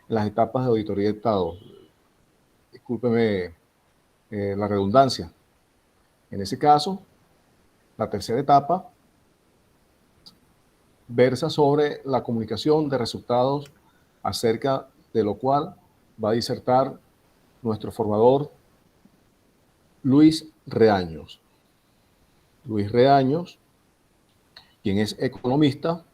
en las etapas de auditoría de Estado. Discúlpeme la redundancia. En ese caso, la tercera etapa versa sobre la comunicación de resultados, acerca de lo cual va a disertar nuestro formador Luis Reaños. Luis Reaños, quien es economista,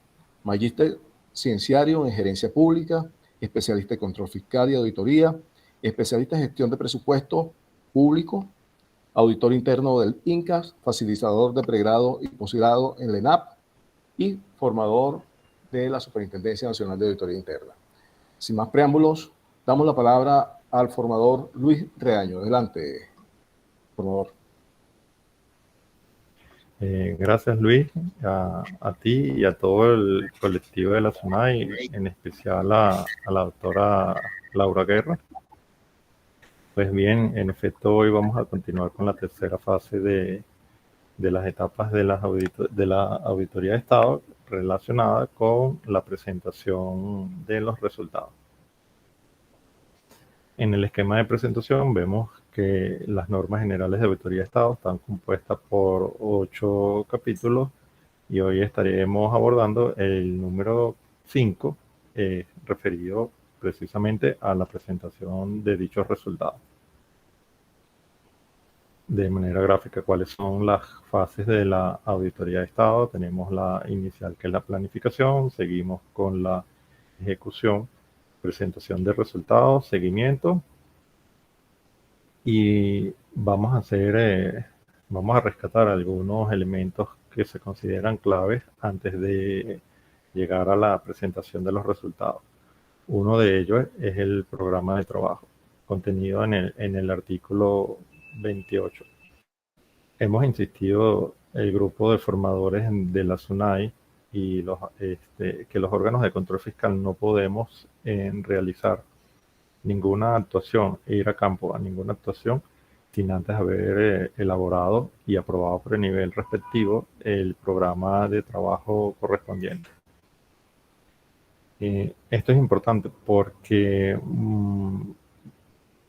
magíster cienciario en gerencia pública, especialista en control fiscal y auditoría, especialista en gestión de presupuesto público, auditor interno del INCAS, facilitador de pregrado y posgrado en la ENAP y formador de la Superintendencia Nacional de Auditoría Interna. Sin más preámbulos, damos la palabra al formador Luis Reaño. Adelante, formador. Gracias, Luis, a ti y a todo el colectivo de la SUNAI, en especial a la doctora Laura Guerra. Pues bien, en efecto, hoy vamos a continuar con la tercera fase de las etapas de la auditoría de Estado relacionada con la presentación de los resultados. En el esquema de presentación vemos que las normas generales de auditoría de Estado están compuestas por 8 capítulos y hoy estaremos abordando el número 5, referido precisamente a la presentación de dichos resultados. De manera gráfica, ¿cuáles son las fases de la auditoría de Estado? Tenemos la inicial, que es la planificación, seguimos con la ejecución, presentación de resultados, seguimiento, y vamos a rescatar algunos elementos que se consideran claves antes de llegar a la presentación de los resultados. Uno de ellos es el programa de trabajo, contenido en el artículo 28. Hemos insistido, el grupo de formadores de la SUNAI y que los órganos de control fiscal no podemos realizar ninguna actuación e ir a campo a ninguna actuación sin antes haber elaborado y aprobado por el nivel respectivo el programa de trabajo correspondiente. Esto es importante porque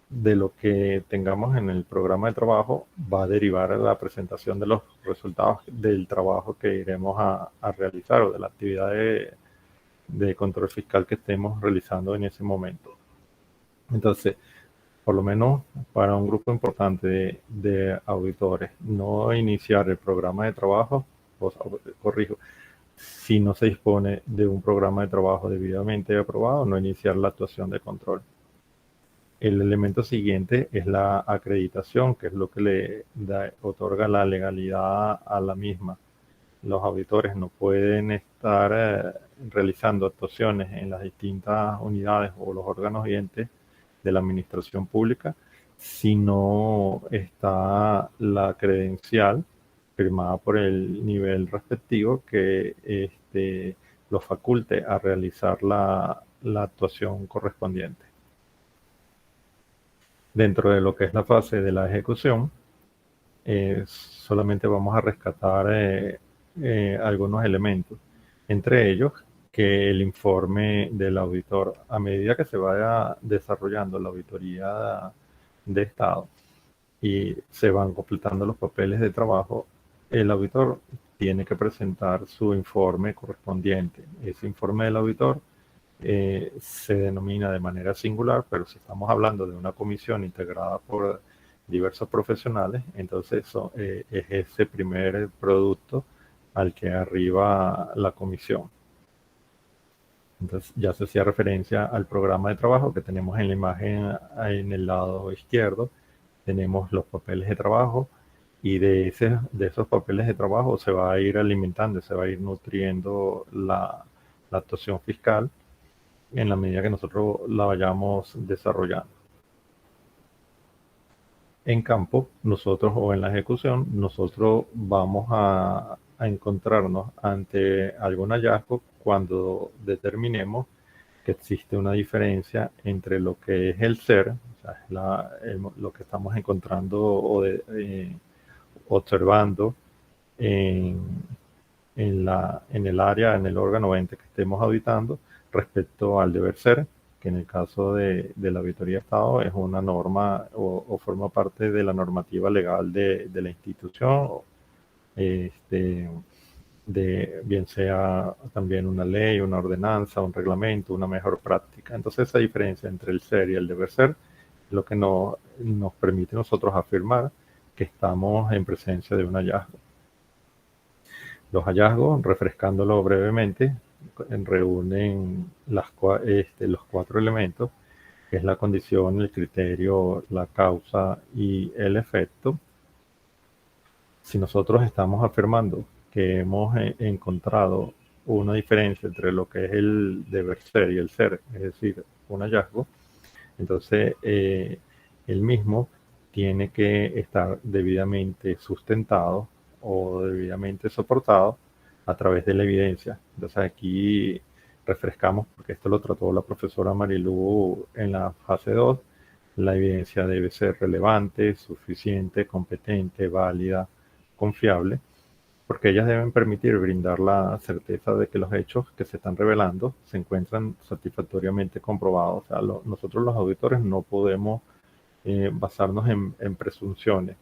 de lo que tengamos en el programa de trabajo va a derivar la presentación de los resultados del trabajo que iremos a realizar o de la actividad de control fiscal que estemos realizando en ese momento. Entonces, por lo menos para un grupo importante de auditores, no iniciar el programa de trabajo, si no se dispone de un programa de trabajo debidamente aprobado, no iniciar la actuación de control. El elemento siguiente es la acreditación, que es lo que le otorga la legalidad a la misma. Los auditores no pueden estar realizando actuaciones en las distintas unidades o los órganos y entes de la administración pública si no está la credencial firmada por el nivel respectivo que lo faculte a realizar la actuación correspondiente. Dentro de lo que es la fase de la ejecución, solamente vamos a rescatar algunos elementos, entre ellos que el informe del auditor, a medida que se vaya desarrollando la auditoría de Estado y se van completando los papeles de trabajo, el auditor tiene que presentar su informe correspondiente. Ese informe del auditor se denomina de manera singular, pero si estamos hablando de una comisión integrada por diversos profesionales, entonces es ese primer producto al que arriba la comisión. Entonces ya se hacía referencia al programa de trabajo que tenemos en la imagen en el lado izquierdo. Tenemos los papeles de trabajo y de esos papeles de trabajo se va a ir alimentando, se va a ir nutriendo la actuación fiscal en la medida que nosotros la vayamos desarrollando. En campo, nosotros o en la ejecución, nosotros vamos a encontrarnos ante algún hallazgo cuando determinemos que existe una diferencia entre lo que es el ser, o sea, lo que estamos encontrando o observando en el área, en el órgano ente que estemos auditando, respecto al deber ser, que en el caso de la auditoría de Estado es una norma o forma parte de la normativa legal de la institución, este, bien sea también una ley, una ordenanza, un reglamento, una mejor práctica. Entonces esa diferencia entre el ser y el deber ser es lo que nos permite a nosotros afirmar que estamos en presencia de un hallazgo. Los hallazgos, refrescándolo brevemente, reúnen los 4 elementos, que es la condición, el criterio, la causa y el efecto. Si nosotros estamos afirmando que hemos encontrado una diferencia entre lo que es el deber ser y el ser, es decir, un hallazgo, entonces el mismo tiene que estar debidamente sustentado o debidamente soportado a través de la evidencia. Entonces aquí refrescamos, porque esto lo trató la profesora Marilú en la fase 2, la evidencia debe ser relevante, suficiente, competente, válida, confiable, porque ellas deben permitir brindar la certeza de que los hechos que se están revelando se encuentran satisfactoriamente comprobados. O sea, nosotros los auditores no podemos basarnos en presunciones.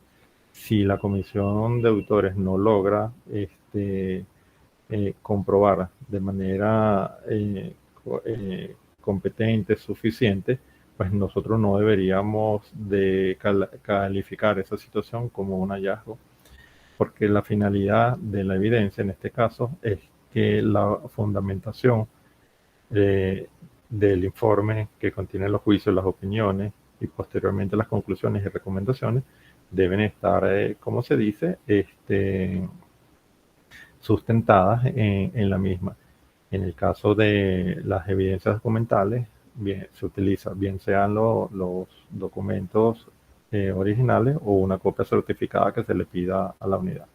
Si la comisión de auditores no logra comprobar de manera competente, suficiente, pues nosotros no deberíamos de calificar esa situación como un hallazgo, porque la finalidad de la evidencia en este caso es que la fundamentación del informe que contiene los juicios, las opiniones y posteriormente las conclusiones y recomendaciones deben estar, como se dice, sustentadas en la misma. En el caso de las evidencias documentales, bien, se utiliza bien sean los documentos originales o una copia certificada que se le pida a la unidad.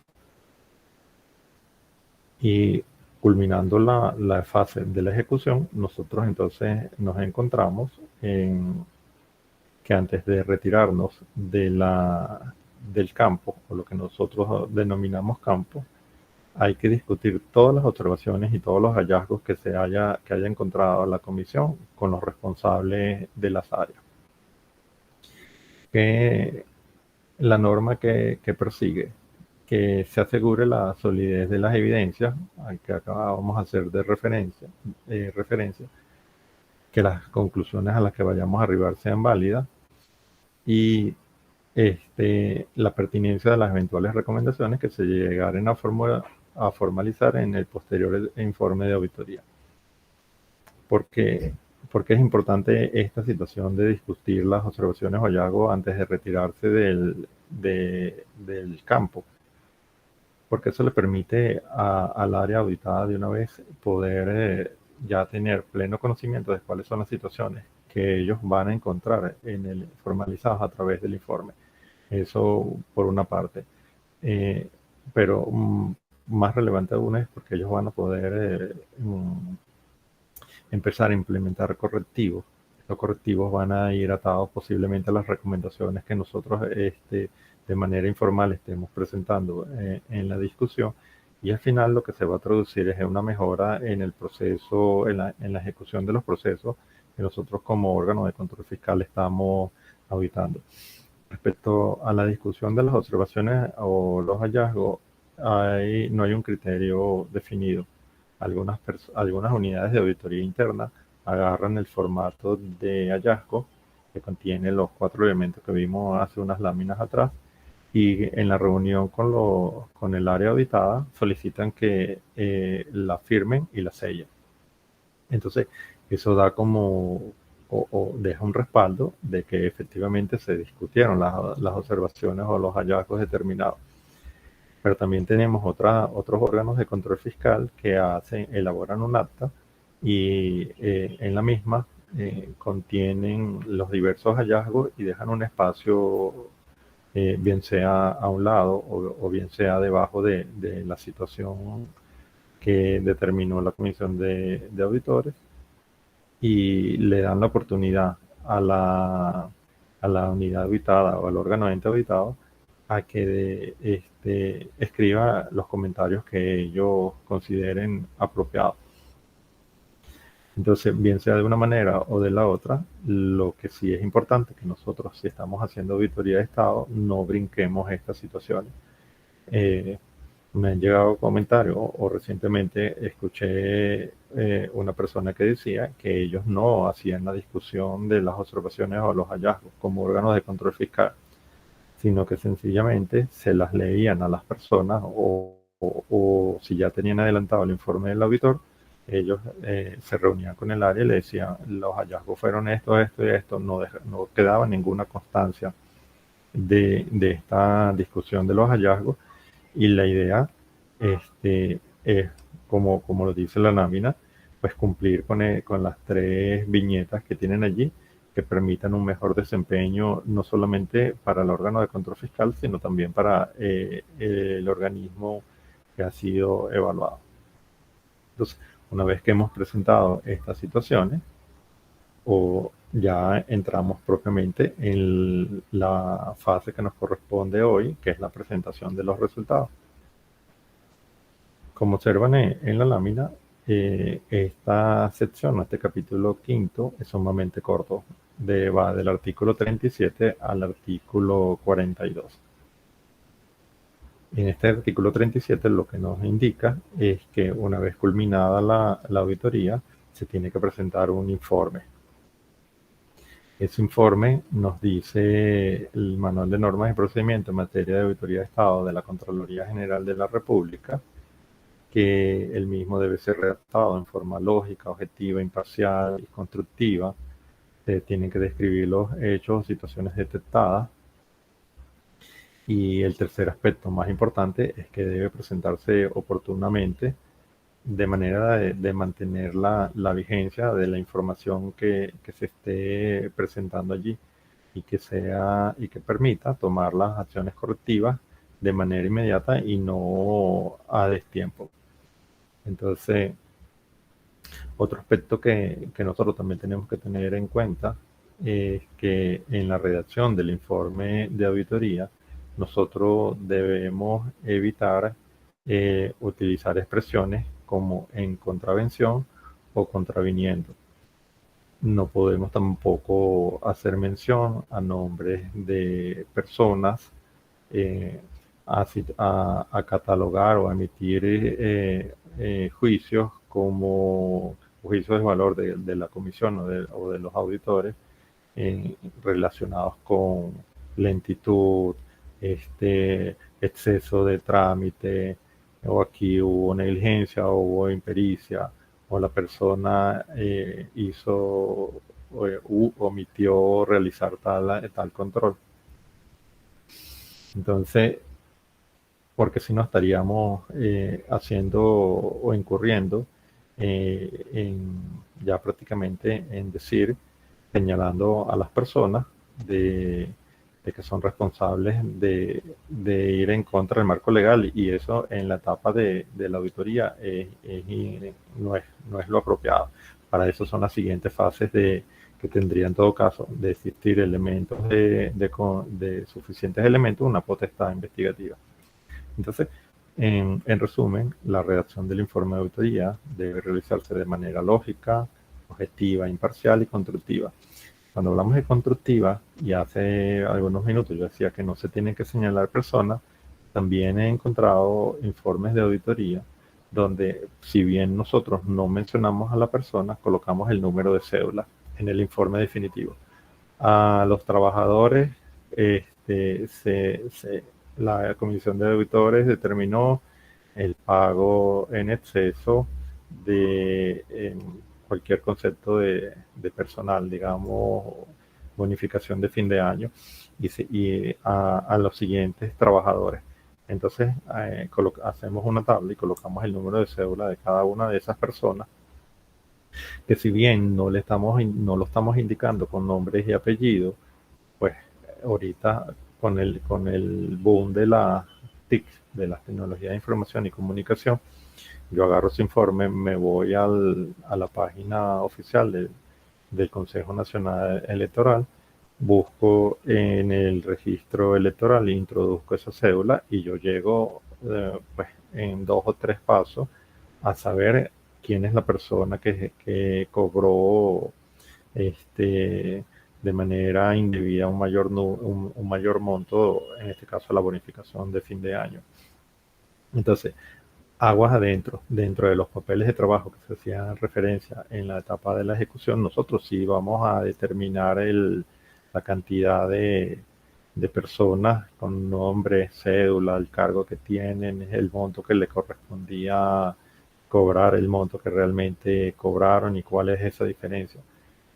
Y culminando la fase de la ejecución, nosotros entonces nos encontramos en que antes de retirarnos del campo, o lo que nosotros denominamos campo, hay que discutir todas las observaciones y todos los hallazgos que haya encontrado la comisión con los responsables de las áreas. Que la norma que persigue que se asegure la solidez de las evidencias, al que acabamos de hacer de referencia, que las conclusiones a las que vayamos a arribar sean válidas y la pertinencia de las eventuales recomendaciones que se llegaren a formalizar en el posterior informe de auditoría. Porque es importante esta situación de discutir las observaciones o hallazgos antes de retirarse del campo, porque eso le permite al área auditada de una vez poder ya tener pleno conocimiento de cuáles son las situaciones que ellos van a encontrar formalizadas a través del informe. Eso por una parte. Pero más relevante aún es porque ellos van a poder empezar a implementar correctivos. Los correctivos van a ir atados posiblemente a las recomendaciones que nosotros de manera informal estemos presentando en la discusión, y al final lo que se va a traducir es una mejora en el proceso, en la ejecución de los procesos que nosotros como órgano de control fiscal estamos auditando. Respecto a la discusión de las observaciones o los hallazgos, no hay un criterio definido. Algunas unidades de auditoría interna agarran el formato de hallazgo que contiene los 4 elementos que vimos hace unas láminas atrás, y en la reunión con el área auditada solicitan que la firmen y la sellen. Entonces, eso da como o deja un respaldo de que efectivamente se discutieron las observaciones o los hallazgos determinados. Pero también tenemos otros órganos de control fiscal que elaboran un acta y en la misma contienen los diversos hallazgos y dejan un espacio, bien sea a un lado o bien sea debajo de la situación que determinó la comisión de auditores, y le dan la oportunidad a la unidad auditada o al órgano de ente auditado a que escriba los comentarios que ellos consideren apropiados. Entonces, bien sea de una manera o de la otra, lo que sí es importante que nosotros, si estamos haciendo auditoría de Estado, no brinquemos estas situaciones. Me han llegado comentarios o recientemente escuché una persona que decía que ellos no hacían la discusión de las observaciones o los hallazgos como órganos de control fiscal, sino que sencillamente se las leían a las personas o si ya tenían adelantado el informe del auditor, ellos se reunían con el área y le decían los hallazgos fueron esto, esto y esto, no quedaba ninguna constancia de esta discusión de los hallazgos y la idea es, como lo dice la lámina, pues cumplir con las tres viñetas que tienen allí que permitan un mejor desempeño no solamente para el órgano de control fiscal, sino también para el organismo que ha sido evaluado. Entonces, una vez que hemos presentado estas situaciones, o ya entramos propiamente en la fase que nos corresponde hoy, que es la presentación de los resultados. Como observan en la lámina, esta sección, este capítulo quinto, es sumamente corto. Va del artículo 37 al artículo 42. En este artículo 37 lo que nos indica es que una vez culminada la auditoría, se tiene que presentar un informe. Ese informe nos dice el Manual de Normas y Procedimientos en materia de auditoría de Estado de la Contraloría General de la República, que el mismo debe ser redactado en forma lógica, objetiva, imparcial y constructiva. Se tienen que describir los hechos o situaciones detectadas. Y el tercer aspecto más importante es que debe presentarse oportunamente de manera de mantener la vigencia de la información que se esté presentando allí y que permita tomar las acciones correctivas de manera inmediata y no a destiempo. Entonces, otro aspecto que nosotros también tenemos que tener en cuenta es que en la redacción del informe de auditoría, nosotros debemos evitar utilizar expresiones como en contravención o contraviniendo. No podemos tampoco hacer mención a nombres de personas, a catalogar o a emitir juicios como juicios de valor de la comisión o de los auditores relacionados con lentitud, exceso de trámite, o aquí hubo negligencia o hubo impericia, o la persona omitió realizar tal control. Entonces, porque si no estaríamos haciendo o incurriendo ya prácticamente en decir, señalando a las personas de que son responsables de ir en contra del marco legal, y eso en la etapa de la auditoría no es lo apropiado. Para eso son las siguientes fases que tendría en todo caso de existir elementos de suficientes elementos, una potestad investigativa. Entonces, en resumen, la redacción del informe de auditoría debe realizarse de manera lógica, objetiva, imparcial y constructiva. Cuando hablamos de constructiva, y hace algunos minutos yo decía que no se tienen que señalar personas, también he encontrado informes de auditoría donde, si bien nosotros no mencionamos a la persona, colocamos el número de cédula en el informe definitivo. A los trabajadores, la comisión de auditores determinó el pago en exceso de cualquier concepto de personal, digamos, bonificación de fin de año, y a los siguientes trabajadores. Entonces, hacemos una tabla y colocamos el número de cédula de cada una de esas personas, que si bien no lo estamos indicando con nombres y apellidos, pues ahorita con el boom de la TIC, de las tecnologías de información y comunicación, yo agarro ese informe, me voy a la página oficial del Consejo Nacional Electoral, busco en el registro electoral, introduzco esa cédula y yo llego pues en 2 o 3 pasos a saber quién es la persona que cobró de manera indebida un mayor monto, en este caso la bonificación de fin de año. Entonces, aguas adentro, dentro de los papeles de trabajo que se hacían referencia en la etapa de la ejecución, nosotros sí vamos a determinar la cantidad de personas con nombre, cédula, el cargo que tienen, el monto que le correspondía cobrar, el monto que realmente cobraron y cuál es esa diferencia.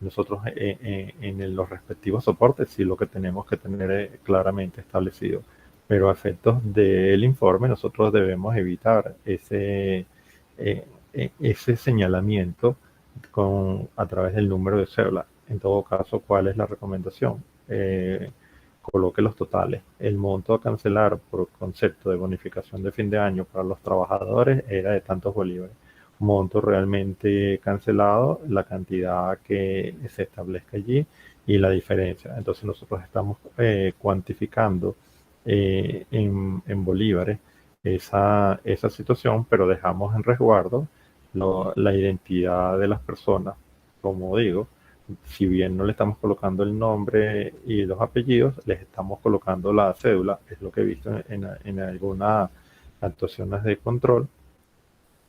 Nosotros en los respectivos soportes sí lo que tenemos que tener claramente establecido, pero a efectos del informe nosotros debemos evitar ese señalamiento a través del número de cédula. En todo caso, ¿cuál es la recomendación? Coloque los totales. El monto a cancelar por concepto de bonificación de fin de año para los trabajadores era de tantos bolívares. Monto realmente cancelado, la cantidad que se establezca allí y la diferencia. Entonces nosotros estamos cuantificando en bolívares esa situación, pero dejamos en resguardo la identidad de las personas. Como digo, si bien no le estamos colocando el nombre y los apellidos, les estamos colocando la cédula, es lo que he visto en algunas actuaciones de control,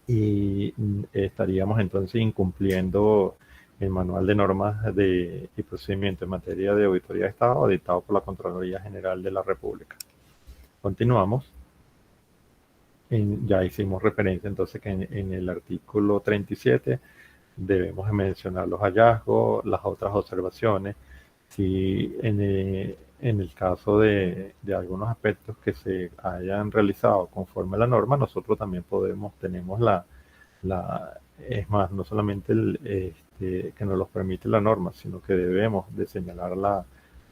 y estaríamos entonces incumpliendo el manual de normas y procedimiento en materia de auditoría de Estado dictado por la Contraloría General de la República. Continuamos. Ya hicimos referencia entonces que en el artículo 37 debemos mencionar los hallazgos, las otras observaciones. Si en el caso de algunos aspectos que se hayan realizado conforme a la norma, nosotros también tenemos es más, no solamente que nos los permite la norma, sino que debemos de señalar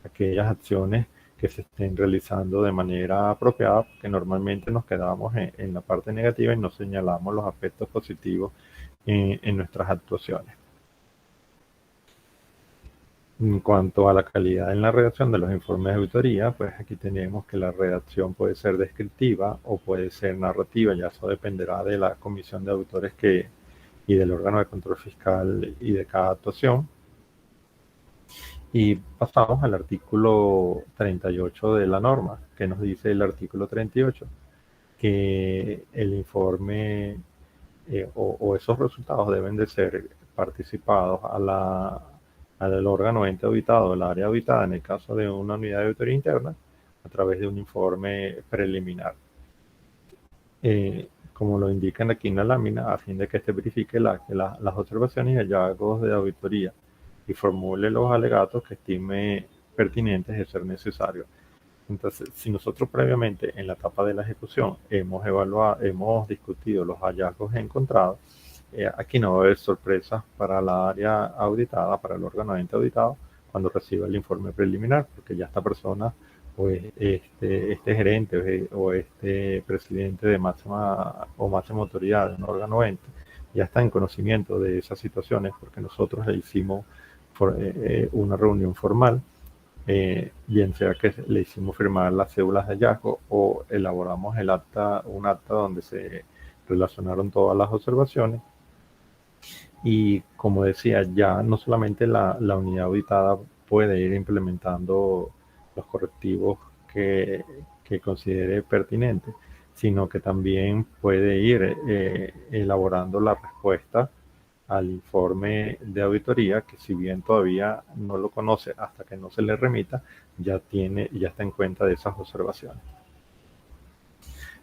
aquellas acciones que se estén realizando de manera apropiada, porque normalmente nos quedamos en la parte negativa y no señalamos los aspectos positivos en nuestras actuaciones. En cuanto a la calidad en la redacción de los informes de auditoría, pues aquí tenemos que la redacción puede ser descriptiva o puede ser narrativa, ya eso dependerá de la comisión de auditores y del órgano de control fiscal y de cada actuación. Y pasamos al artículo 38 de la norma, que nos dice el artículo 38, que el informe o esos resultados deben de ser participados al órgano ente auditado, el área auditada, en el caso de una unidad de auditoría interna, a través de un informe preliminar. Como lo indican aquí en la lámina, a fin de que este verifique las observaciones y hallazgos de auditoría y formule los alegatos que estime pertinentes de ser necesario. Entonces, si nosotros previamente en la etapa de la ejecución hemos discutido los hallazgos encontrados, aquí no va a haber sorpresas para la área auditada, para el órgano ente auditado, cuando reciba el informe preliminar, porque ya esta persona, pues este gerente o este presidente de máxima autoridad de un órgano ente, ya está en conocimiento de esas situaciones, porque nosotros le hicimos una reunión formal, bien sea que le hicimos firmar las cédulas de hallazgo o elaboramos un acta donde se relacionaron todas las observaciones. Y como decía, ya no solamente la unidad auditada puede ir implementando los correctivos que considere pertinentes, sino que también puede ir elaborando la respuesta al informe de auditoría, que si bien todavía no lo conoce hasta que no se le remita, ya está en cuenta de esas observaciones.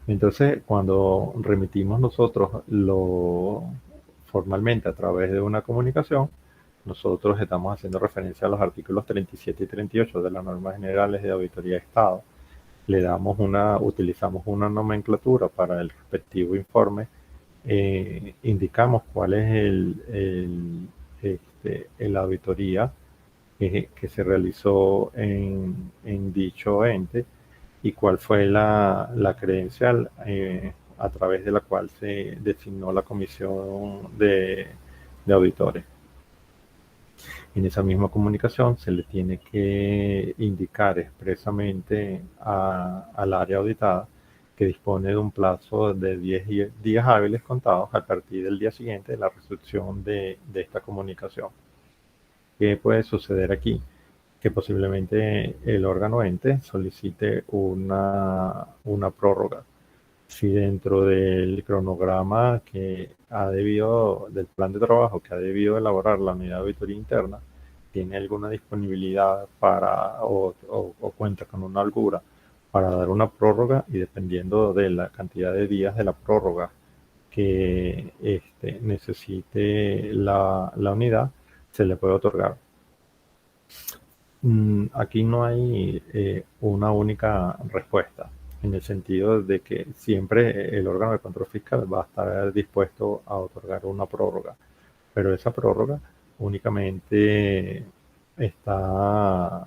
Entonces, cuando remitimos nosotros formalmente a través de una comunicación, nosotros estamos haciendo referencia a los artículos 37 y 38 de las normas generales de auditoría de Estado. Utilizamos una nomenclatura para el respectivo informe, indicamos cuál es la auditoría que se realizó en dicho ente y cuál fue la credencial a través de la cual se designó la comisión de auditores. En esa misma comunicación se le tiene que indicar expresamente al área auditada que dispone de un plazo de 10 días hábiles contados a partir del día siguiente de la recepción de esta comunicación. ¿Qué puede suceder aquí? Que posiblemente el órgano ente solicite una prórroga. Si dentro del cronograma del plan de trabajo que ha debido elaborar la unidad de auditoría interna, tiene alguna disponibilidad o cuenta con una holgura para dar una prórroga, y dependiendo de la cantidad de días de la prórroga que necesite la unidad, se le puede otorgar. Aquí no hay una única respuesta, en el sentido de que siempre el órgano de control fiscal va a estar dispuesto a otorgar una prórroga, pero esa prórroga únicamente va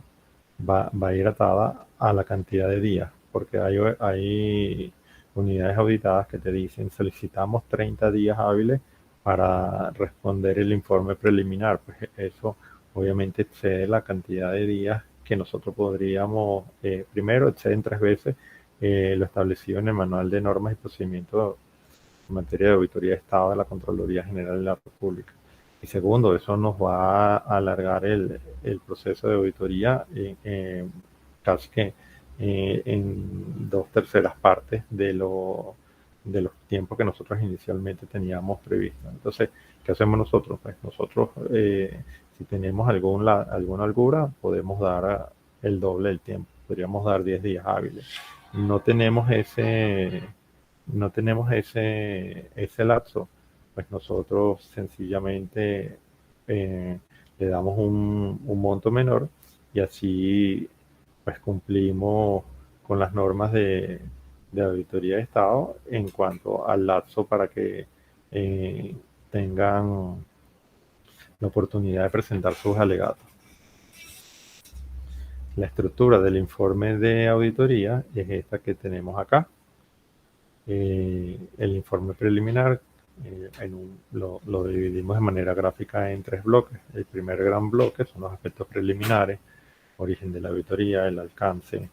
a ir atada a la cantidad de días, porque hay unidades auditadas que te dicen: solicitamos 30 días hábiles para responder el informe preliminar. Pues eso obviamente excede la cantidad de días que nosotros podríamos, primero, exceden 3 veces lo establecido en el Manual de Normas y Procedimientos en materia de auditoría de Estado de la Contraloría General de la República. Y segundo, eso nos va a alargar el proceso de auditoría casi que en 2/3 partes de los tiempos que nosotros inicialmente teníamos previsto. Entonces, ¿qué hacemos nosotros? Pues nosotros, si tenemos alguna holgura, podemos dar el doble del tiempo. Podríamos dar 10 días hábiles. No tenemos ese lapso, pues nosotros sencillamente le damos un monto menor, y así pues cumplimos con las normas de auditoría de Estado en cuanto al lapso para que tengan la oportunidad de presentar sus alegatos. La estructura del informe de auditoría es esta que tenemos acá. El informe preliminar lo dividimos de manera gráfica en 3 bloques. El primer gran bloque son los aspectos preliminares: origen de la auditoría, el alcance,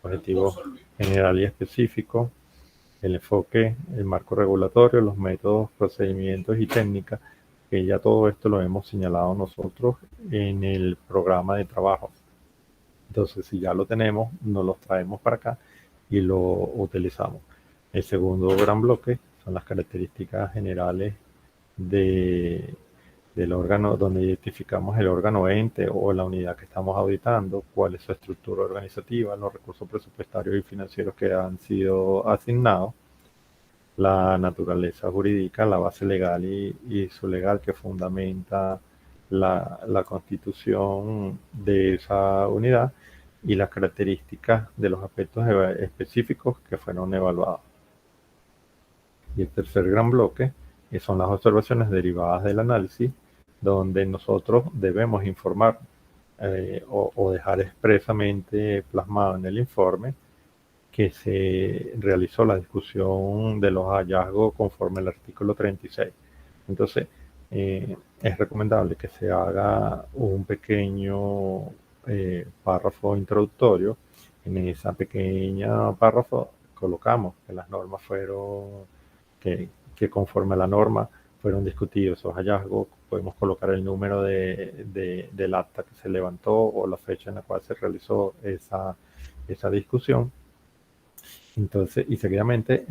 objetivo general y específico, el enfoque, el marco regulatorio, los métodos, procedimientos y técnicas, que ya todo esto lo hemos señalado nosotros en el programa de trabajo. Entonces, si ya lo tenemos, nos los traemos para acá y lo utilizamos. El segundo gran bloque son las características generales del órgano, donde identificamos el órgano ente o la unidad que estamos auditando, cuál es su estructura organizativa, los recursos presupuestarios y financieros que han sido asignados, la naturaleza jurídica, la base legal y su legal que fundamenta la constitución de esa unidad, y las características de los aspectos específicos que fueron evaluados. Y el tercer gran bloque son las observaciones derivadas del análisis, donde nosotros debemos informar o dejar expresamente plasmado en el informe que se realizó la discusión de los hallazgos conforme al artículo 36. Entonces, es recomendable que se haga un pequeño párrafo introductorio. En esa pequeña párrafo colocamos que las normas fueron, que conforme a la norma fueron discutidos esos hallazgos. Podemos colocar el número del acta que se levantó o la fecha en la cual se realizó esa discusión. Entonces, y seguidamente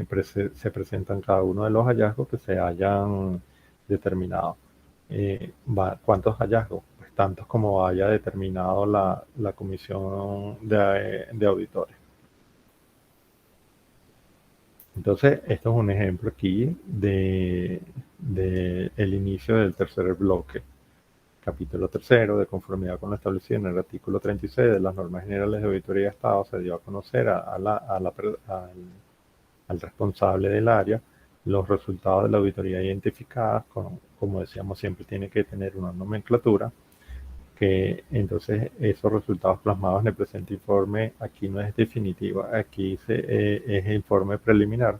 se presentan cada uno de los hallazgos que se hayan determinado. ¿Cuántos hallazgos? Pues tantos como haya determinado la comisión de auditores. Entonces, esto es un ejemplo aquí de el inicio del tercer bloque. Capítulo 3, de conformidad con lo establecido en el artículo 36 de las normas generales de auditoría de Estado, se dio a conocer al responsable del área los resultados de la auditoría identificadas. Como decíamos, siempre tiene que tener una nomenclatura, que entonces esos resultados plasmados en el presente informe aquí no es definitiva, aquí es el informe preliminar.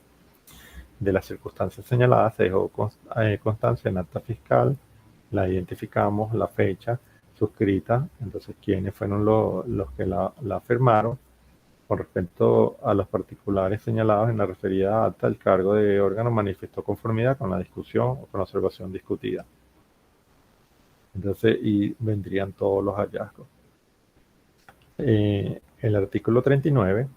De las circunstancias señaladas se dejó constancia en acta fiscal, la identificamos, la fecha suscrita, entonces quiénes fueron los que la firmaron, con respecto a los particulares señalados en la referida acta, el cargo de órgano manifestó conformidad con la discusión o con la observación discutida. Entonces, y vendrían todos los hallazgos. El artículo 39,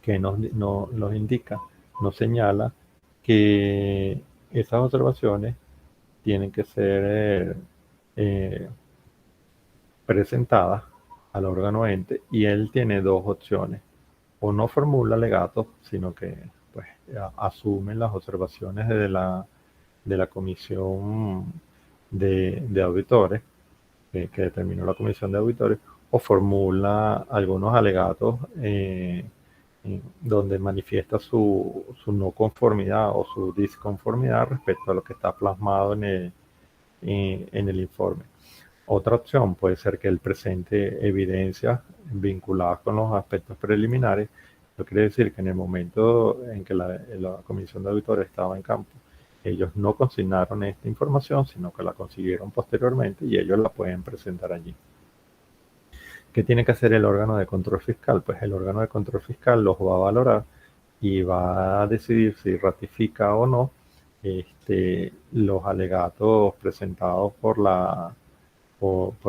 que nos indica, nos señala que esas observaciones tienen que ser presentadas al órgano ente, y él tiene dos opciones: o no formula alegatos, sino que pues asume las observaciones de la comisión de auditores, que determinó la comisión de auditores, o formula algunos alegatos donde manifiesta su no conformidad o su disconformidad respecto a lo que está plasmado en el informe. Otra opción puede ser que él presente evidencias vinculadas con los aspectos preliminares. Eso quiere decir que en el momento en que la comisión de auditores estaba en campo, ellos no consignaron esta información, sino que la consiguieron posteriormente y ellos la pueden presentar allí. ¿Qué tiene que hacer el órgano de control fiscal? Pues el órgano de control fiscal los va a valorar y va a decidir si ratifica o no los alegatos presentados por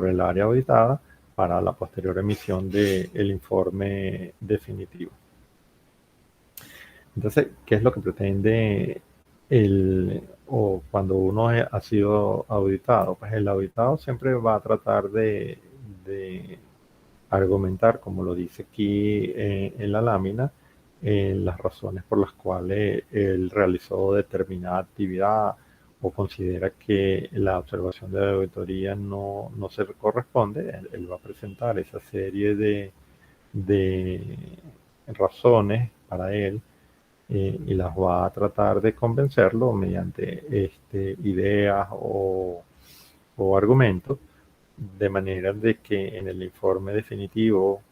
el área auditada para la posterior emisión del informe definitivo. Entonces, ¿qué es lo que pretende cuando uno ha sido auditado? Pues el auditado siempre va a tratar de argumentar, como lo dice aquí en la lámina, las razones por las cuales él realizó determinada actividad o considera que la observación de la auditoría no se corresponde. Él va a presentar esa serie de razones para él, y las va a tratar de convencerlo mediante ideas o argumentos, de manera de que en el informe definitivo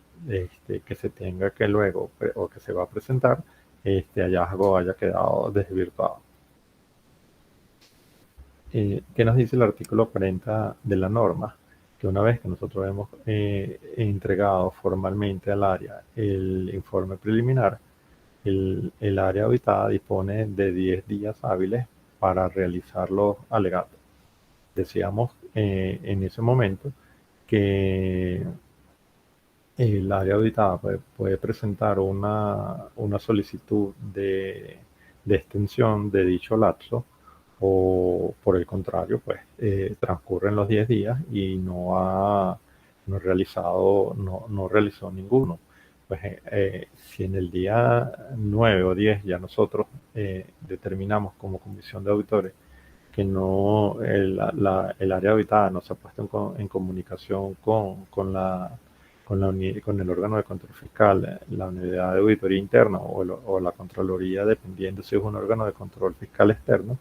que se tenga que luego o que se va a presentar, este hallazgo haya quedado desvirtuado. ¿Qué nos dice el artículo 40 de la norma? Que una vez que nosotros hemos entregado formalmente al área el informe preliminar, el área auditada dispone de 10 días hábiles para realizar los alegatos. Decíamos en ese momento que el área auditada puede presentar una solicitud de extensión de dicho lapso, o por el contrario, pues transcurren los 10 días y no realizó ninguno. Pues si en el día 9 o 10 ya nosotros determinamos como comisión de auditores que no el área auditada no se ha puesto en comunicación con el órgano de control fiscal, la unidad de auditoría interna o la Contraloría, dependiendo si es un órgano de control fiscal externo,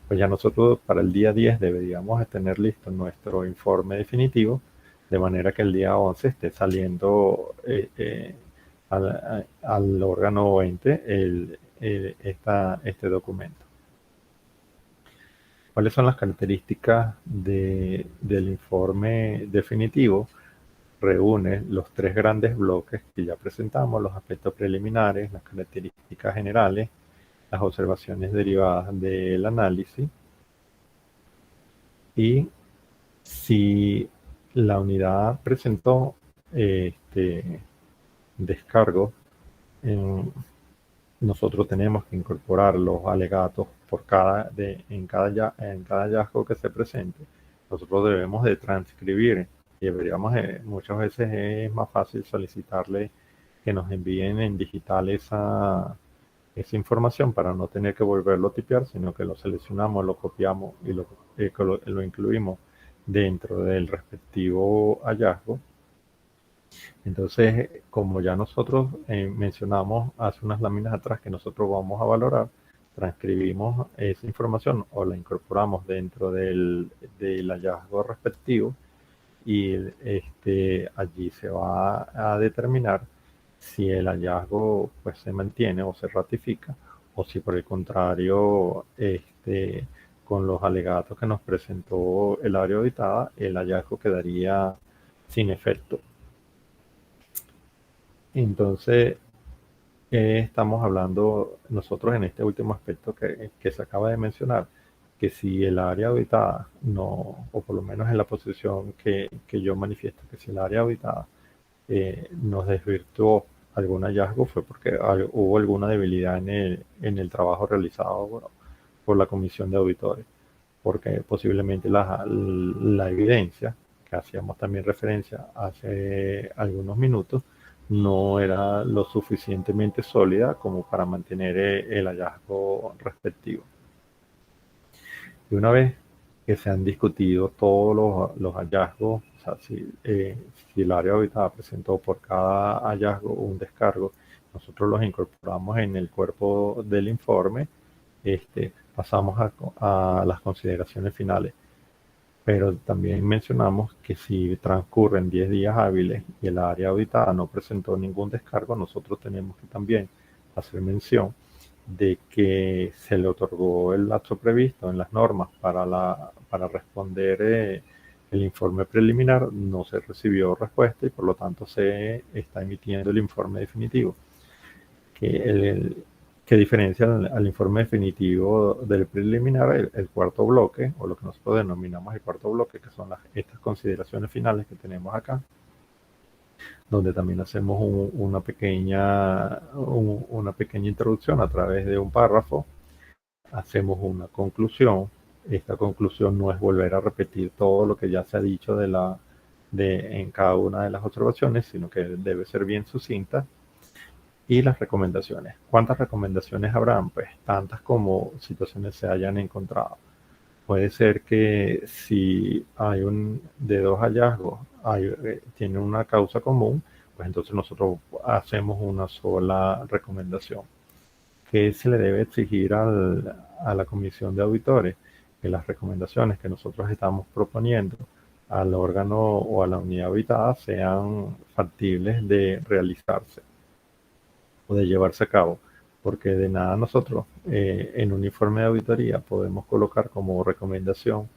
pues ya nosotros para el día 10 deberíamos tener listo nuestro informe definitivo, de manera que el día 11 esté saliendo al órgano o ente este documento. ¿Cuáles son las características del informe definitivo? Reúne los tres grandes bloques que ya presentamos: los aspectos preliminares, las características generales, las observaciones derivadas del análisis. Y si la unidad presentó descargo, nosotros tenemos que incorporar los alegatos en cada hallazgo que se presente. Nosotros debemos de transcribir, y muchas veces es más fácil solicitarle que nos envíen en digital esa información para no tener que volverlo a tipear, sino que lo seleccionamos, lo copiamos y lo incluimos dentro del respectivo hallazgo. Entonces, como ya nosotros mencionamos hace unas láminas atrás que nosotros vamos a valorar, transcribimos esa información o la incorporamos dentro del hallazgo respectivo, y allí se va a determinar si el hallazgo pues se mantiene o se ratifica, o si por el contrario, con los alegatos que nos presentó el área auditada, el hallazgo quedaría sin efecto. Entonces, estamos hablando nosotros en este último aspecto que se acaba de mencionar, que si el área auditada no, o por lo menos en la posición que yo manifiesto, que si el área auditada nos desvirtuó algún hallazgo fue porque hubo alguna debilidad en el trabajo realizado por la comisión de auditores, porque posiblemente la evidencia, que hacíamos también referencia hace algunos minutos, no era lo suficientemente sólida como para mantener el hallazgo respectivo. Y una vez que se han discutido todos los hallazgos, o sea, si el área auditada presentó por cada hallazgo un descargo, nosotros los incorporamos en el cuerpo del informe, pasamos a las consideraciones finales. Pero también mencionamos que si transcurren 10 días hábiles y el área auditada no presentó ningún descargo, nosotros tenemos que también hacer mención de que se le otorgó el lapso previsto en las normas para responder el informe preliminar, no se recibió respuesta y por lo tanto se está emitiendo el informe definitivo. Que diferencia al informe definitivo del preliminar, el cuarto bloque, o lo que nosotros denominamos el cuarto bloque, que son estas consideraciones finales que tenemos acá, donde también hacemos una pequeña introducción a través de un párrafo, hacemos una conclusión. Esta conclusión no es volver a repetir todo lo que ya se ha dicho en cada una de las observaciones, sino que debe ser bien sucinta. Y las recomendaciones. ¿Cuántas recomendaciones habrán? Pues tantas como situaciones se hayan encontrado. Puede ser que si hay de dos hallazgos, tiene una causa común, pues entonces nosotros hacemos una sola recomendación. ¿Qué se le debe exigir a la comisión de auditores? Que las recomendaciones que nosotros estamos proponiendo al órgano o a la unidad auditada sean factibles de realizarse o de llevarse a cabo, porque de nada nosotros en un informe de auditoría podemos colocar como recomendación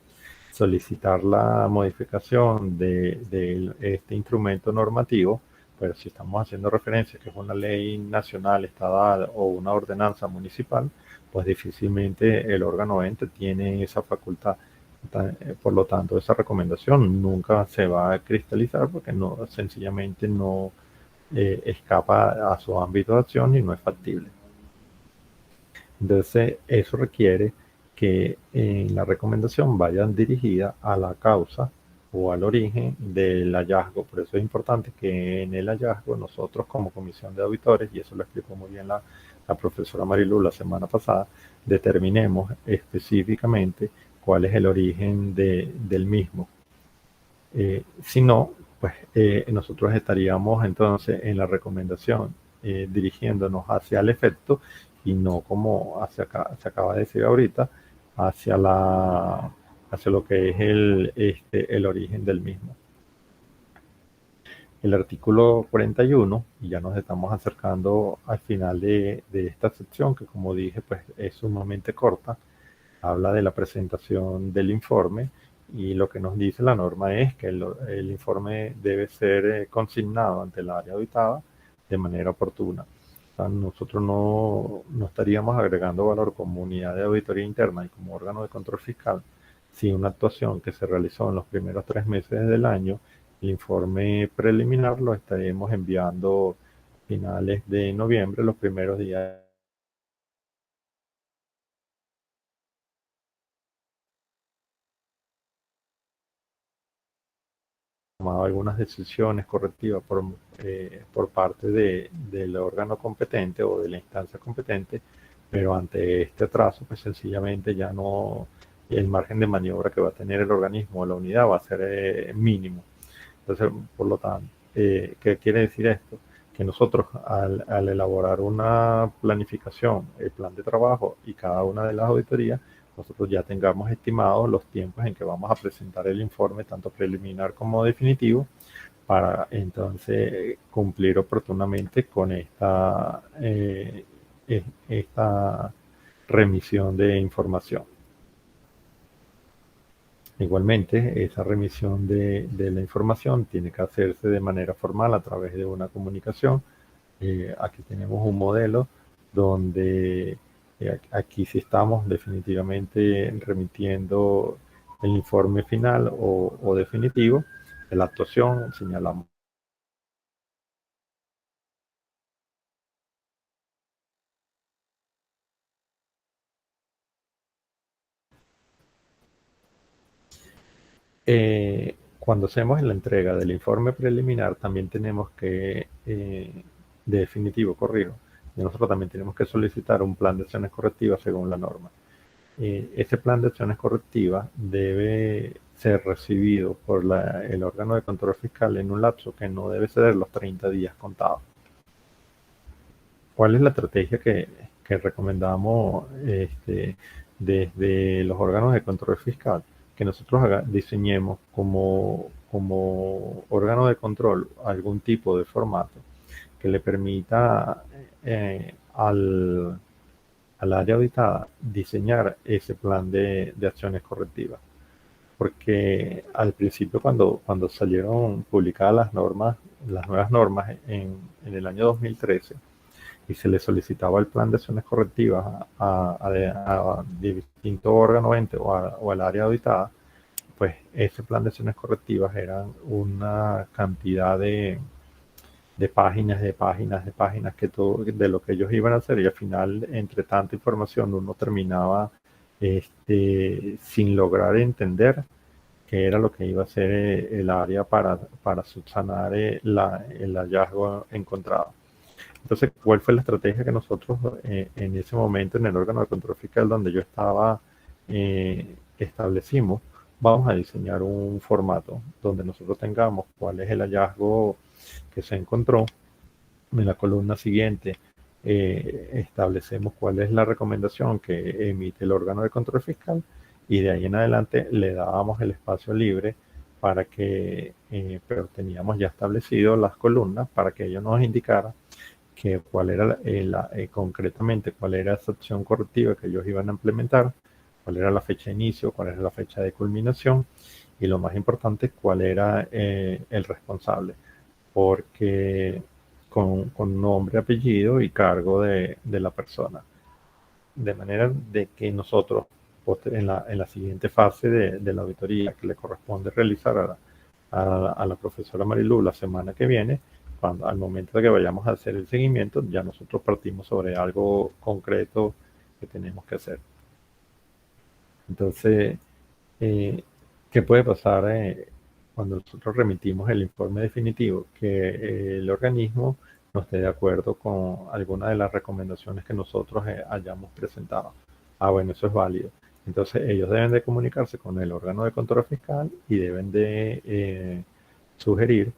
solicitar la modificación de este instrumento normativo, pero si estamos haciendo referencia que es una ley nacional, estatal o una ordenanza municipal, pues difícilmente el órgano ente tiene esa facultad. Por lo tanto, esa recomendación nunca se va a cristalizar porque sencillamente no escapa a su ámbito de acción y no es factible. Entonces, eso requiere que en la recomendación vayan dirigida a la causa o al origen del hallazgo. Por eso es importante que en el hallazgo nosotros como comisión de auditores, y eso lo explicó muy bien la profesora Marilu la semana pasada, determinemos específicamente cuál es el origen del mismo. Si no, pues nosotros estaríamos entonces en la recomendación dirigiéndonos hacia el efecto y no como se acaba de decir ahorita, hacia lo que es el origen del mismo. El artículo 41, y ya nos estamos acercando al final de esta sección, que como dije, pues es sumamente corta, habla de la presentación del informe y lo que nos dice la norma es que el informe debe ser consignado ante el área auditada de manera oportuna. O sea, nosotros no estaríamos agregando valor como unidad de auditoría interna y como órgano de control fiscal si una actuación que se realizó en los primeros 3 meses del año, el informe preliminar lo estaremos enviando a finales de noviembre, los primeros días. Tomado algunas decisiones correctivas por parte del órgano competente o de la instancia competente, pero ante este atraso, pues sencillamente ya no, el margen de maniobra que va a tener el organismo o la unidad va a ser mínimo. Entonces, por lo tanto, ¿qué quiere decir esto? Que nosotros al elaborar una planificación, el plan de trabajo y cada una de las auditorías, nosotros ya tengamos estimados los tiempos en que vamos a presentar el informe, tanto preliminar como definitivo, para entonces cumplir oportunamente con esta remisión de información. Igualmente, esa remisión de la información tiene que hacerse de manera formal a través de una comunicación Aquí tenemos un modelo donde aquí sí estamos definitivamente remitiendo el informe final o definitivo de la actuación, señalamos. Cuando hacemos la entrega del informe preliminar, también tenemos que, de definitivo, corrijo, nosotros también tenemos que solicitar un plan de acciones correctivas según la norma. Ese plan de acciones correctivas debe ser recibido por el órgano de control fiscal en un lapso que no debe ser los 30 días contados. ¿Cuál es la estrategia que recomendamos desde los órganos de control fiscal? Que nosotros diseñemos como órgano de control algún tipo de formato que le permita al área auditada diseñar ese plan de acciones correctivas. Porque al principio cuando salieron publicadas las nuevas normas en el año 2013, y se le solicitaba el plan de acciones correctivas a distintos órganos entes o al área auditada, pues ese plan de acciones correctivas eran una cantidad de páginas, de lo que ellos iban a hacer, y al final, entre tanta información, uno terminaba sin lograr entender qué era lo que iba a hacer el área para subsanar el hallazgo encontrado. Entonces, ¿cuál fue la estrategia que nosotros en ese momento en el órgano de control fiscal donde yo estaba establecimos? Vamos a diseñar un formato donde nosotros tengamos cuál es el hallazgo que se encontró. En la columna siguiente establecemos cuál es la recomendación que emite el órgano de control fiscal, y de ahí en adelante le dábamos el espacio libre para que, pero teníamos ya establecido las columnas para que ellos nos indicaran que cuál era concretamente cuál era esa acción correctiva que ellos iban a implementar, cuál era la fecha de inicio, cuál era la fecha de culminación, y lo más importante, cuál era el responsable, porque con nombre, apellido y cargo de la persona. De manera de que nosotros, en la siguiente fase de la auditoría que le corresponde realizar a la profesora Marilu la semana que viene, al momento de que vayamos a hacer el seguimiento, ya nosotros partimos sobre algo concreto que tenemos que hacer. Entonces, ¿qué puede pasar cuando nosotros remitimos el informe definitivo? Que el organismo no esté de acuerdo con alguna de las recomendaciones que nosotros hayamos presentado. Bueno, eso es válido. Entonces, ellos deben de comunicarse con el órgano de control fiscal y deben de sugerir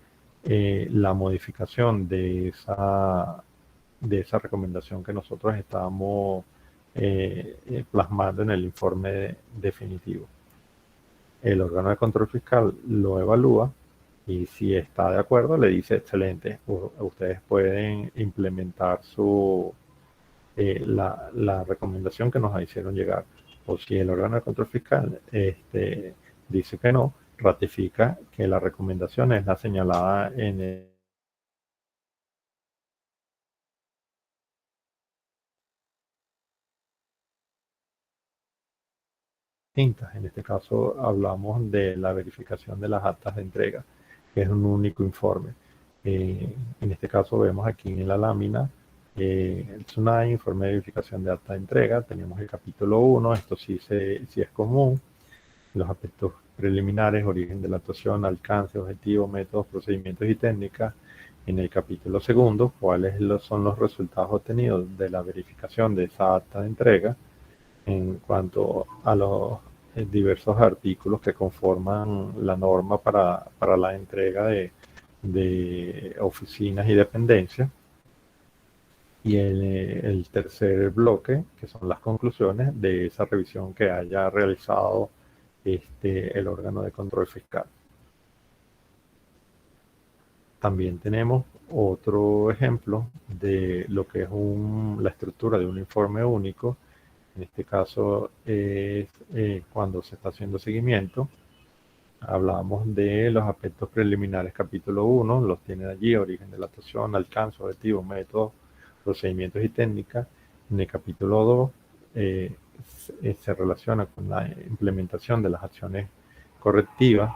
la modificación de esa recomendación que nosotros estábamos plasmando en el informe definitivo. El órgano de control fiscal lo evalúa y si está de acuerdo le dice excelente, ustedes pueden implementar la recomendación que nos hicieron llegar. O si el órgano de control fiscal dice que no, ratifica que la recomendación es la señalada en En este caso hablamos de la verificación de las actas de entrega, que es un único informe. En este caso vemos aquí en la lámina el TSUNAI, informe de verificación de acta de entrega. Tenemos el capítulo 1, esto sí es común. Los aspectos preliminares, origen de la actuación, alcance, objetivos, métodos, procedimientos y técnicas. En el capítulo 2, cuáles son los resultados obtenidos de la verificación de esa acta de entrega en cuanto a los diversos artículos que conforman la norma para la entrega de oficinas y dependencias. Y el tercer bloque, que son las conclusiones de esa revisión que haya realizado el órgano de control fiscal. También tenemos otro ejemplo de lo que es la estructura de un informe único. En este caso es cuando se está haciendo seguimiento. Hablamos de los aspectos preliminares, capítulo 1, los tienen allí: origen de la actuación, alcance, objetivo, métodos, procedimientos y técnicas. En el capítulo 2 se relaciona con la implementación de las acciones correctivas.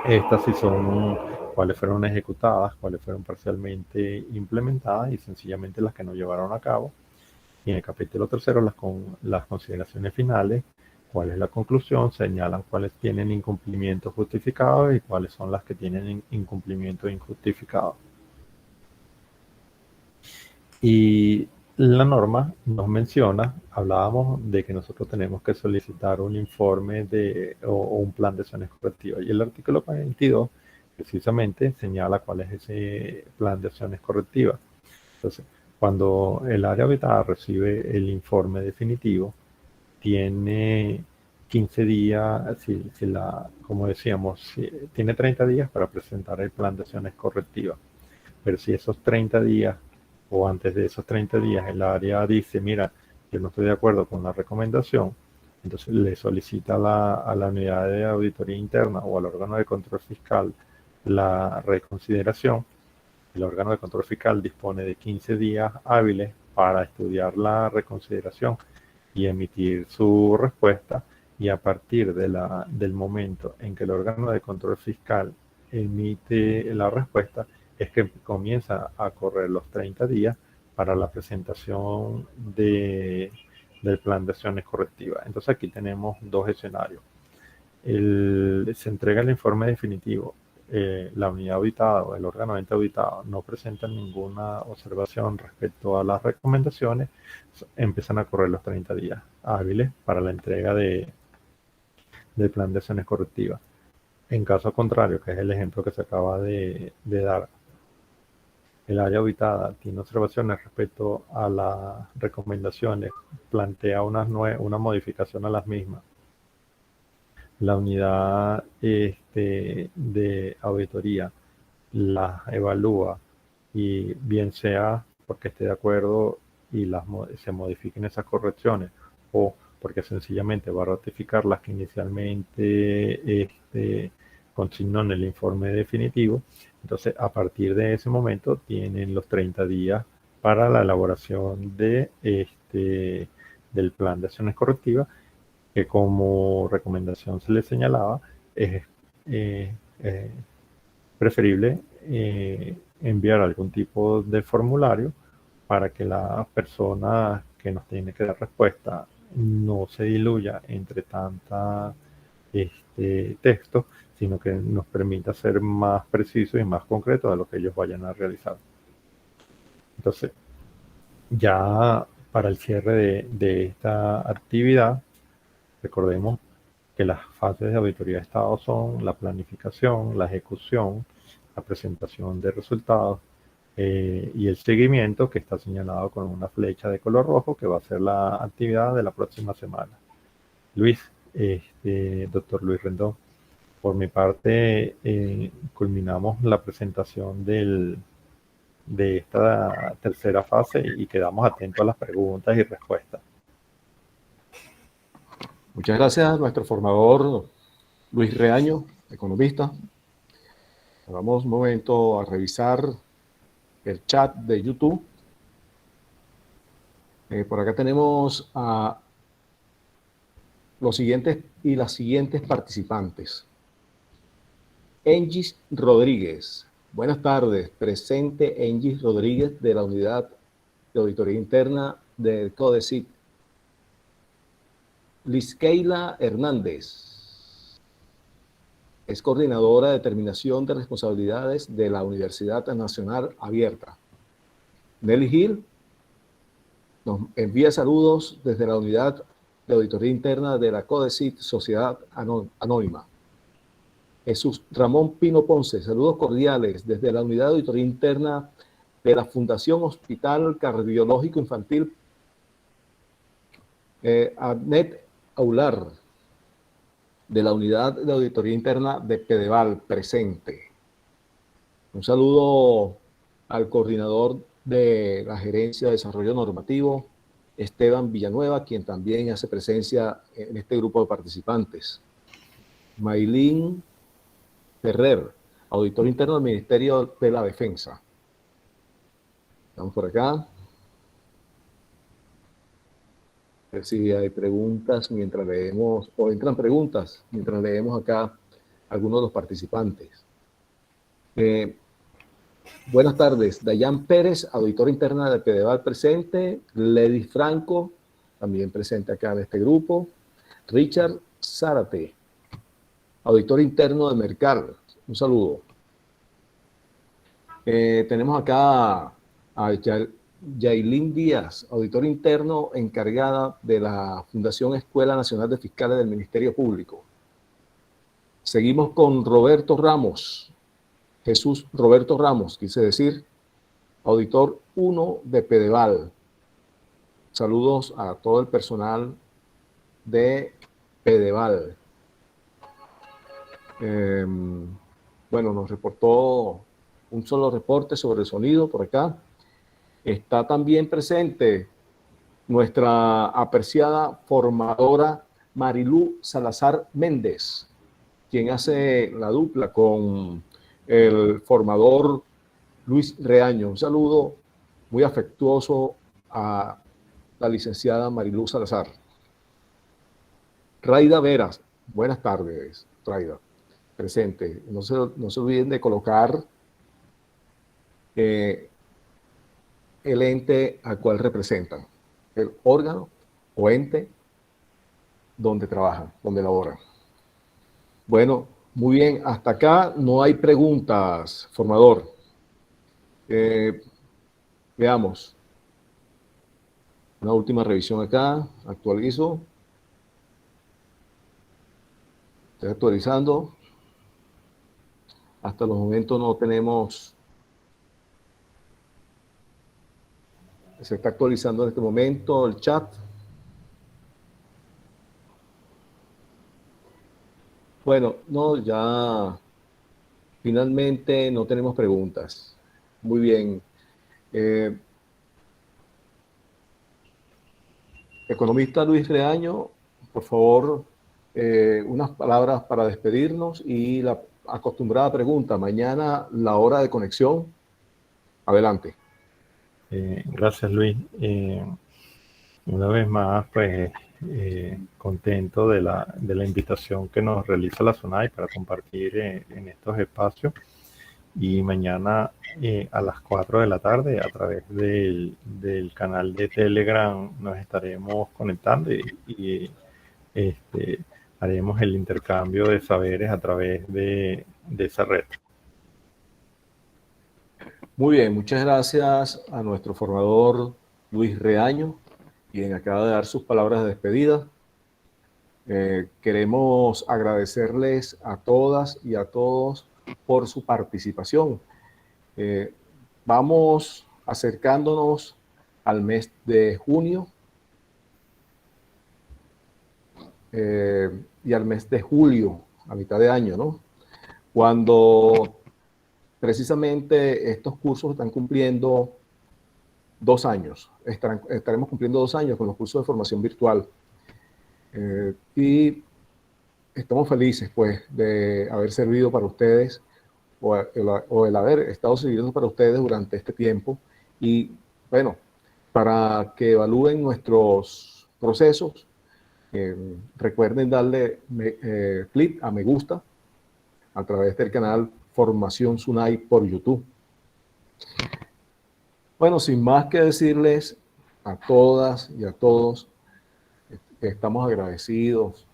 Estas sí son cuáles fueron ejecutadas, cuáles fueron parcialmente implementadas y sencillamente las que no llevaron a cabo. Y en el capítulo 3, las consideraciones finales: cuál es la conclusión, señalan cuáles tienen incumplimiento justificado y cuáles son las que tienen incumplimiento injustificado. Y la norma nos menciona, hablábamos de que nosotros tenemos que solicitar un informe o un plan de acciones correctivas. Y el artículo 42 precisamente señala cuál es ese plan de acciones correctivas. Entonces, cuando el área auditada recibe el informe definitivo, tiene 15 días, como decíamos, tiene 30 días para presentar el plan de acciones correctivas. Pero si esos 30 días o antes de esos 30 días el área dice: mira, yo no estoy de acuerdo con la recomendación, entonces le solicita a la unidad de auditoría interna o al órgano de control fiscal la reconsideración. El órgano de control fiscal dispone de 15 días hábiles para estudiar la reconsideración y emitir su respuesta, y a partir del momento en que el órgano de control fiscal emite la respuesta es que comienza a correr los 30 días para la presentación del plan de acciones correctivas. Entonces aquí tenemos dos escenarios. Se entrega el informe definitivo, la unidad auditada o el órgano ente auditado no presentan ninguna observación respecto a las recomendaciones, empiezan a correr los 30 días hábiles para la entrega del plan de acciones correctivas. En caso contrario, que es el ejemplo que se acaba de dar, el área auditada tiene observaciones respecto a las recomendaciones, plantea una modificación a las mismas. La unidad de auditoría las evalúa y bien sea porque esté de acuerdo y se modifiquen esas correcciones, o porque sencillamente va a ratificar las que inicialmente consignó en el informe definitivo. Entonces, a partir de ese momento tienen los 30 días para la elaboración del plan de acciones correctivas, que como recomendación se le señalaba, es preferible enviar algún tipo de formulario para que la persona que nos tiene que dar respuesta no se diluya entre tanta texto, sino que nos permita ser más precisos y más concretos de lo que ellos vayan a realizar. Entonces, ya para el cierre de esta actividad, recordemos que las fases de auditoría de Estado son la planificación, la ejecución, la presentación de resultados y el seguimiento, que está señalado con una flecha de color rojo, que va a ser la actividad de la próxima semana. Luis, doctor Luis Rendón, por mi parte culminamos la presentación de esta tercera fase y quedamos atentos a las preguntas y respuestas. Muchas gracias a nuestro formador Luis Reaño, economista. Vamos un momento a revisar el chat de YouTube. Por acá tenemos a los siguientes y las siguientes participantes. Engis Rodríguez. Buenas tardes. Presente Engis Rodríguez, de la Unidad de Auditoría Interna del CODECIT. Liskeila Hernández. Es coordinadora de determinación de responsabilidades de la Universidad Nacional Abierta. Nelly Gil nos envía saludos desde la Unidad de Auditoría Interna de la CODECIT, Sociedad Anónima. Jesús Ramón Pino Ponce, saludos cordiales desde la Unidad de Auditoría Interna de la Fundación Hospital Cardiológico Infantil. Adnet Aular, de la Unidad de Auditoría Interna de Pedeval, presente. Un saludo al coordinador de la Gerencia de Desarrollo Normativo, Esteban Villanueva, quien también hace presencia en este grupo de participantes. Maylin Ferrer, auditor interno del Ministerio de la Defensa. Estamos por acá. A ver si hay preguntas mientras leemos, o entran preguntas mientras leemos acá algunos de los participantes. Buenas tardes. Dayan Pérez, auditora interna de Pedeval presente. Lady Franco, también presente acá en este grupo. Richard Zárate, auditor interno de Mercar. Un saludo. Tenemos acá a Yailin Díaz, auditor interno encargada de la Fundación Escuela Nacional de Fiscales del Ministerio Público. Seguimos con Roberto Ramos, Jesús Roberto Ramos, quise decir, auditor 1 de Pedeval. Saludos a todo el personal de Pedeval. Bueno, nos reportó un solo reporte sobre el sonido por acá. Está también presente nuestra apreciada formadora Marilú Salazar Méndez, quien hace la dupla con el formador Luis Reaño. Un saludo muy afectuoso a la licenciada Marilú Salazar. Raida Veras, buenas tardes, Raida, presente. No se olviden de colocar el ente al cual representan, el órgano o ente donde trabajan, donde laboran. Bueno, muy bien, hasta acá no hay preguntas, formador. Veamos. Una última revisión acá, actualizo. Estoy actualizando. Hasta los momentos no tenemos. Se está actualizando en este momento el chat. Bueno, no, ya finalmente no tenemos preguntas. Muy bien. Economista Luis Reaño, por favor, unas palabras para despedirnos y la acostumbrada pregunta. Mañana la hora de conexión. Adelante. Gracias, Luis. Una vez más, pues, contento de la invitación que nos realiza la SUNAI para compartir en estos espacios. Y mañana a las 4 de la tarde, a través del canal de Telegram, nos estaremos conectando y haremos el intercambio de saberes a través de esa red. Muy bien, muchas gracias a nuestro formador Luis Reaño, quien acaba de dar sus palabras de despedida. Queremos agradecerles a todas y a todos por su participación. Vamos acercándonos al mes de junio y al mes de julio, a mitad de año, ¿no? Cuando precisamente estos cursos están cumpliendo 2 años. Estaremos cumpliendo 2 años con los cursos de formación virtual. Y estamos felices, pues, de haber servido para ustedes o el haber estado sirviendo para ustedes durante este tiempo. Y, bueno, para que evalúen nuestros procesos, recuerden darle clic a me gusta a través del canal Formación SUNAI por YouTube. Bueno, sin más que decirles a todas y a todos, estamos agradecidos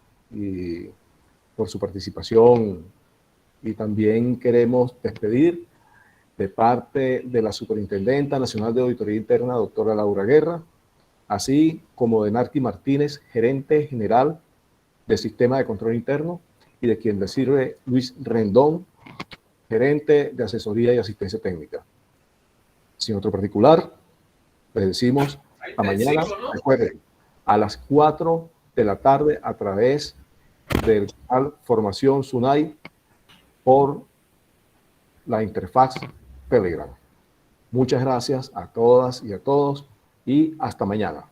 por su participación y también queremos despedir de parte de la Superintendenta Nacional de Auditoría Interna, doctora Laura Guerra, así como de Narqui Martínez, gerente general del Sistema de Control Interno, y de quien le sirve Luis Rendón, gerente de Asesoría y Asistencia Técnica. Sin otro particular, les decimos a mañana, recuerden, a las 4 de la tarde a través del canal Formación SUNAI por la interfaz Telegram. Muchas gracias a todas y a todos y hasta mañana.